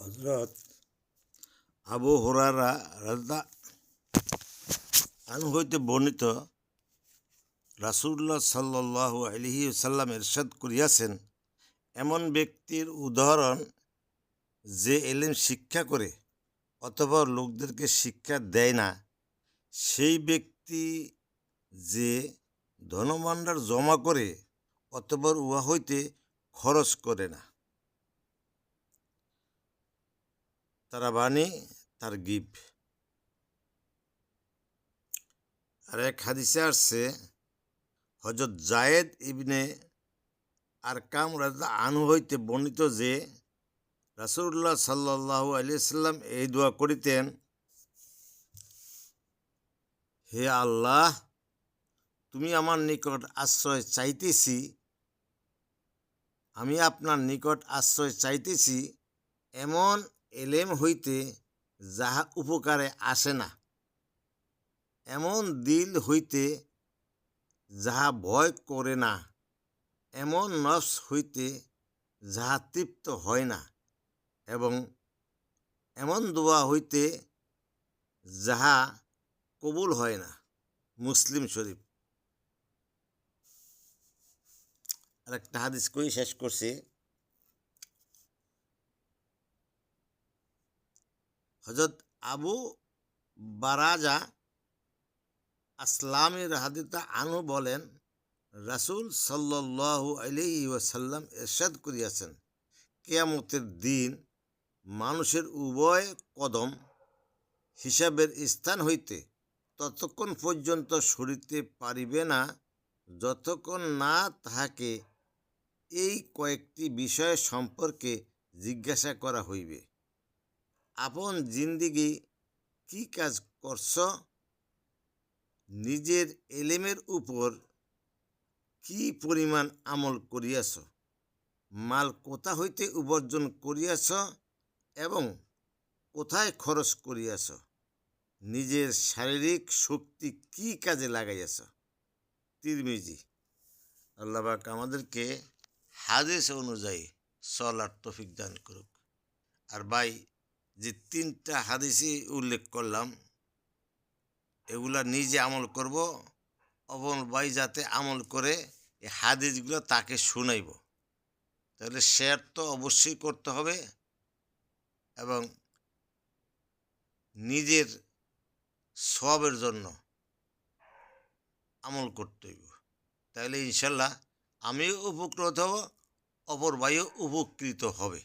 হযরত আবু হুরায়রা রাদিয়াল্লাহু আনহু হইতে বর্ণিত রাসূলুল্লাহ সাল্লাল্লাহু আলাইহি ওয়াসাল্লাম ইরশাদ করিয়াছেন, এমন ব্যক্তির উদাহরণ যে ইলম শিক্ষা করে অথবা লোকদেরকে শিক্ষা দেয় না, সেই ব্যক্তি যে ধনভাণ্ডার জমা করে অতঃপর উহা হইতে খরচ করে না। তারাবানী তারগিব। আর এক হাদিসে আসছে, হযরত যায়েদ ইবনে আরকাম রাদিয়াল্লাহু আনহু হইতে বর্ণিত যে রাসূলুল্লাহ সাল্লাল্লাহু আলাইহি ওয়াসাল্লাম এই দোয়া করিতেন, হে আল্লাহ, তুমি আমার নিকট আশ্রয় চাইতেছি, আমি আপনার নিকট আশ্রয় চাইতেছি এমন এলেম হইতে যাহা উপকারে আসে না, এমন দিল হইতে যাহা ভয় করে না, এমন নফস হইতে যাহা তৃপ্ত হয় না, এবং এমন দোয়া হইতে যাহা কবুল হয় না। মুসলিম শরীফ। আর একটা হাদিস কই শেষ করছি। হযরত আবু বারাজা আসলামী রাদিয়াল্লাহু আনহু বলেন, রাসূল সাল্লাল্লাহু আলাইহি ওয়াসাল্লাম ইরশাদ করিয়াছেন, কিয়ামতের দিন মানুষের উভয় কদম হিসাবের স্থান হইতে ততক্ষণ পর্যন্ত সরিতে পারিবে না, যতক্ষণ না তাহাকে এই কয়েকটি বিষয় সম্পর্কে জিজ্ঞাসা করা হইবে। আপন জিন্দিগি কি কাজ করছ, নিজের এলেমের উপর কি পরিমাণ আমল করিয়াছ, মাল কোথা হইতে উপার্জন করিয়াছ এবং কোথায় খরচ করিয়াছ, নিজের শারীরিক শক্তি কি কাজে লাগাইয়াছ। তিরমিজি। আল্লাহ পাক আমাদেরকে হাদিস অনুযায়ী চলার তৌফিক দান করুক। আর ভাই, যে 3টা হাদিসই উল্লেখ করলাম, এগুলা নিজে আমল করব, অপর ভাই যাতে আমল করে এই হাদিসগুলো তাকে শুনাইব। তাহলে শেয়ার তো অবশ্যই করতে হবে এবং নিজের সওয়াবের জন্য আমল করতে হইব। তাহলে ইনশাল্লাহ আমিও উপকৃত হব, অপর ভাইও উপকৃত হবে।